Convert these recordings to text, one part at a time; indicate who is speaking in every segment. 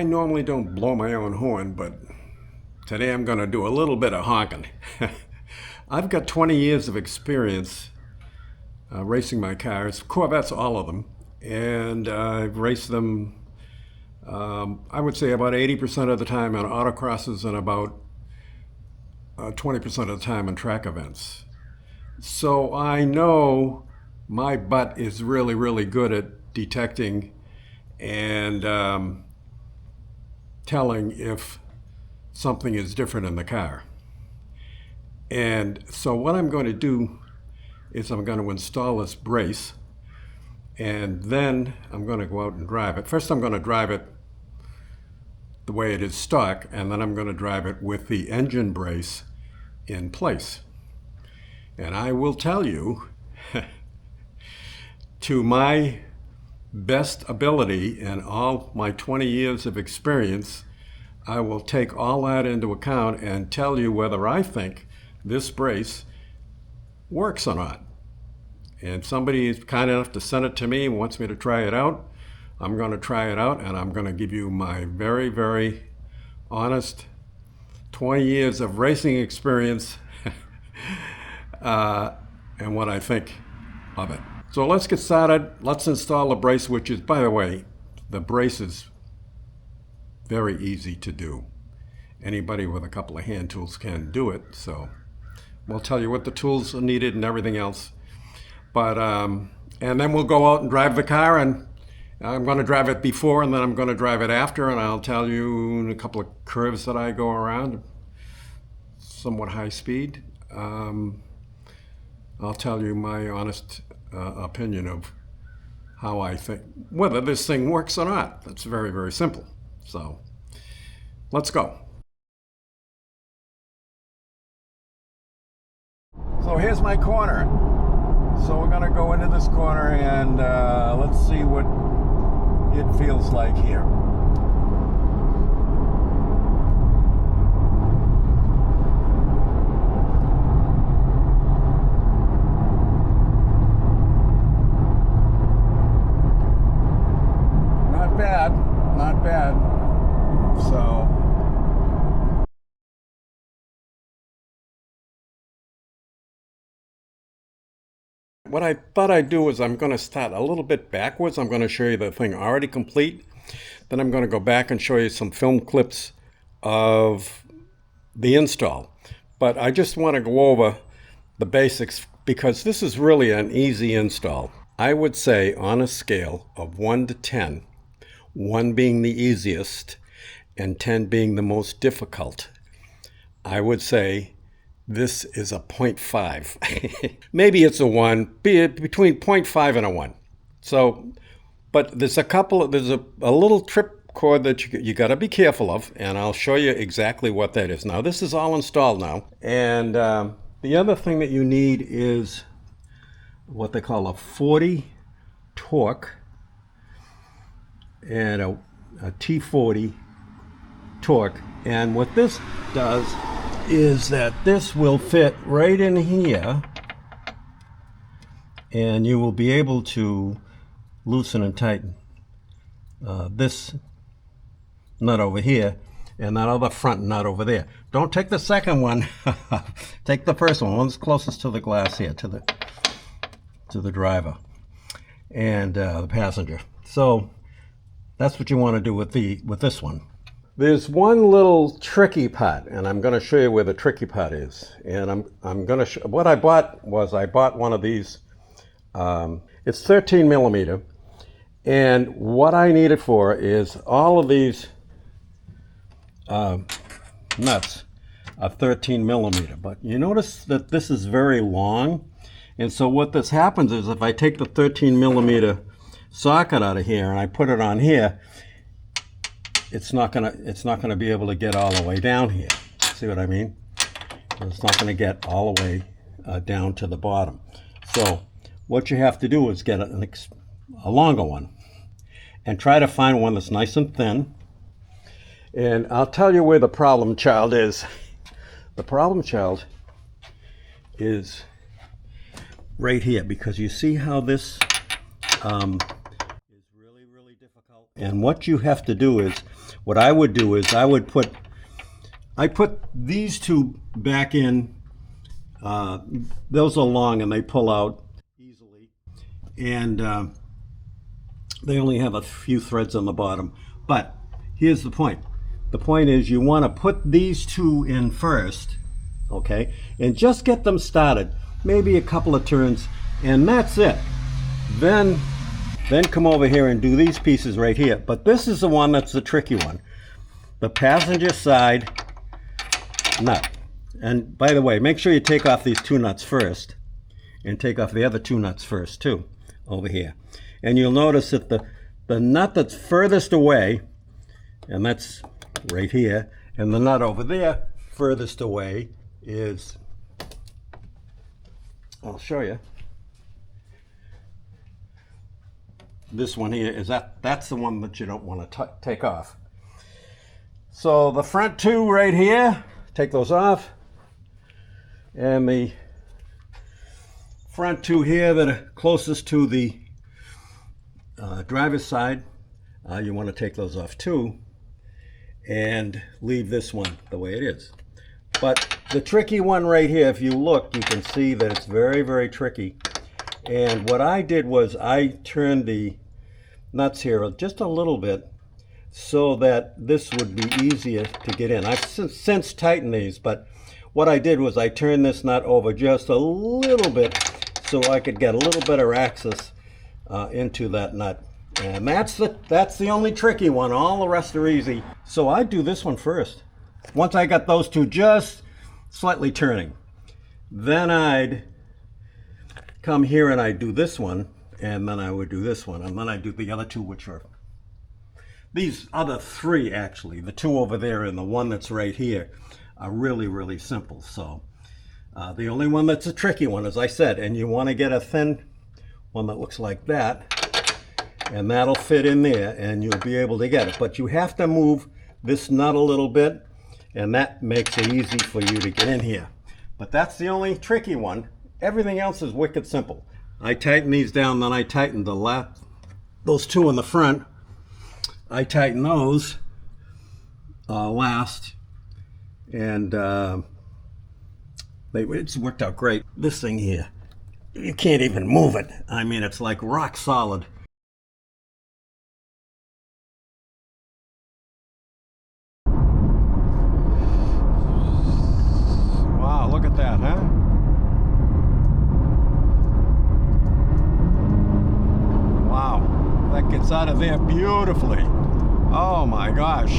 Speaker 1: I normally don't blow my own horn, but today I'm going to do a little bit of honking. I've got 20 years of experience racing my cars, Corvettes, all of them, and I've raced them, I would say about 80% of the time on autocrosses and about 20% of the time on track events. So I know my butt is really, really good at detecting and telling if something is different in the car. And so what I'm going to do is I'm going to install this brace, and then I'm going to go out and drive it. First I'm going to drive it the way it is stock, and then I'm going to drive it with the engine brace in place. And I will tell you, to my best ability and all my 20 years of experience, I will take all that into account and tell you whether I think this brace works or not. And somebody is kind enough to send it to me and wants me to try it out. I'm going to try it out, and I'm going to give you my very, very honest 20 years of racing experience and what I think of it. So let's get started. Let's install the brace, which is, by the way, the brace is very easy to do. Anybody with a couple of hand tools can do it. So we'll tell you what the tools are needed and everything else. But and then we'll go out and drive the car, and I'm going to drive it before and then I'm going to drive it after, and I'll tell you a couple of curves that I go around, somewhat high speed. I'll tell you my honest opinion of how I think, whether this thing works or not. That's very, very simple. So let's go. So here's my corner. So we're going to go into this corner and let's see what it feels like here. Not bad. So what I thought I'd do is I'm going to start a little bit backwards. I'm going to show you the thing already complete. Then I'm going to go back and show you some film clips of the install. But I just want to go over the basics because this is really an easy install. I would say on a scale of 1 to 10, 1 being the easiest and 10 being the most difficult, I would say this is a 0.5. Maybe it's a 1, between 0.5 and a 1. So, but there's a little trip cord that you got to be careful of, and I'll show you exactly what that is. Now, this is all installed now, and the other thing that you need is what they call a 40 torque and a T40 torque. And what this does is that this will fit right in here, and you will be able to loosen and tighten this nut over here and that other front nut over there. Don't take the second one. Take the first one, one's closest to the glass here, to the driver and the passenger. So that's what you want to do with this one. There's one little tricky part, and I'm going to show you where the tricky part is. And I'm going to what I bought one of these. It's 13 millimeter, and what I need it for is all of these nuts are 13 millimeter. But you notice that this is very long, and so what this happens is if I take the 13 millimeter socket out of here and I put it on here, it's not gonna be able to get all the way down here. See what I mean? It's not gonna get all the way down to the bottom. So what you have to do is get a longer one and try to find one that's nice and thin. And I'll tell you where the problem child is. The problem child is right here, because you see how this is really, really difficult. And what you have to do is, what I would do is I put these two back in. Those are long and they pull out easily, and they only have a few threads on the bottom. But here's the point. The point is you want to put these two in first, okay, and just get them started, maybe a couple of turns, and that's it. Then come over here and do these pieces right here. But this is the one that's the tricky one. The passenger side nut. And by the way, make sure you take off these two nuts first, and take off the other two nuts first too, over here. And you'll notice that the nut that's furthest away, and that's right here, and the nut over there furthest away is, I'll show you. This one here is that's the one that you don't want to take off. So the front two right here, take those off. And the front two here that are closest to the driver's side, you want to take those off too, and leave this one the way it is. But the tricky one right here, if you look, you can see that it's very, very tricky. And what I did was I turned the nuts here just a little bit so that this would be easier to get in. I've since tightened these, but what I did was I turned this nut over just a little bit so I could get a little better access into that nut. And that's the only tricky one. All the rest are easy. So I do this one first. Once I got those two just slightly turning, then I'd come here and I'd do this one, and then I would do this one, and then I'd do the other two, which are these other three actually. The two over there and the one that's right here are really, really simple. So the only one that's a tricky one, as I said, and you want to get a thin one that looks like that, and that'll fit in there and you'll be able to get it. But you have to move this nut a little bit, and that makes it easy for you to get in here. But that's the only tricky one. Everything else is wicked simple. I tighten these down, then I tighten those two in the front. I tighten those last. And it's worked out great. This thing here, you can't even move it. I mean, it's like rock solid. Wow, look at that, huh? Wow, that gets out of there beautifully. Oh my gosh.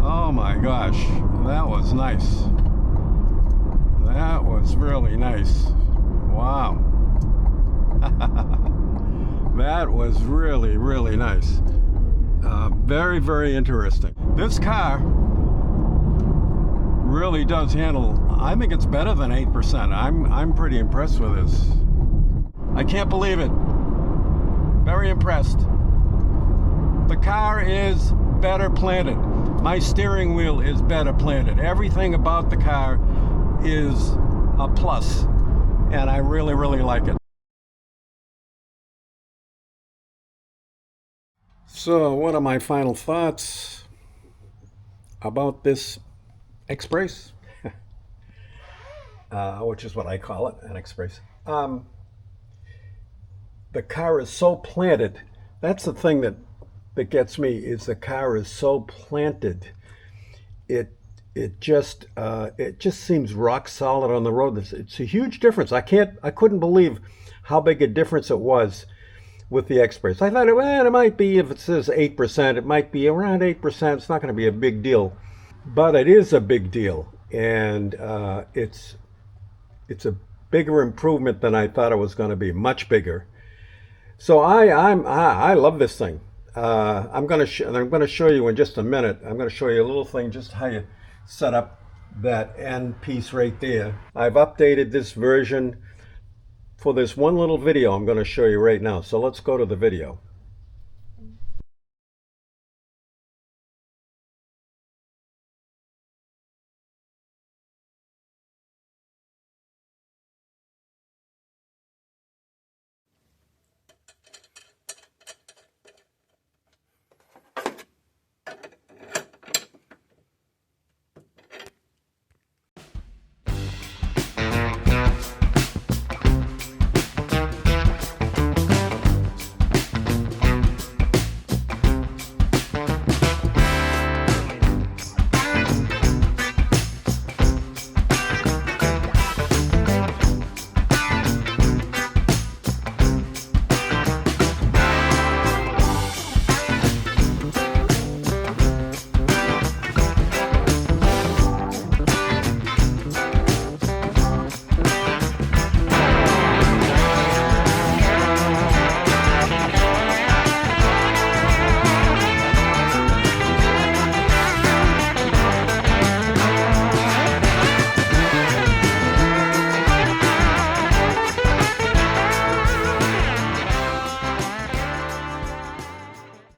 Speaker 1: Oh my gosh, that was nice. That was really nice. Wow. That was really, really nice. Very, very interesting. This car really does handle, I think it's better than 8%. I'm pretty impressed with this. I can't believe it. Very impressed. The car is better planted. My steering wheel is better planted. Everything about the car is a plus, and I really, really like it. So what are my final thoughts about this X-Brace? Which is what I call it, an X-Brace. The car is so planted. That's the thing that gets me, is the car is so planted. It just seems rock solid on the road. It's a huge difference. I couldn't believe how big a difference it was with the X-Brace. I thought, well, it might be, if it says 8%, it might be around 8%. It's not going to be a big deal, but it is a big deal, and it's a bigger improvement than I thought it was going to be, much bigger. So I love this thing. I'm going to show you in just a minute. I'm going to show you a little thing, just how you set up that end piece right there. I've updated this version for this one little video I'm going to show you right now. So let's go to the video.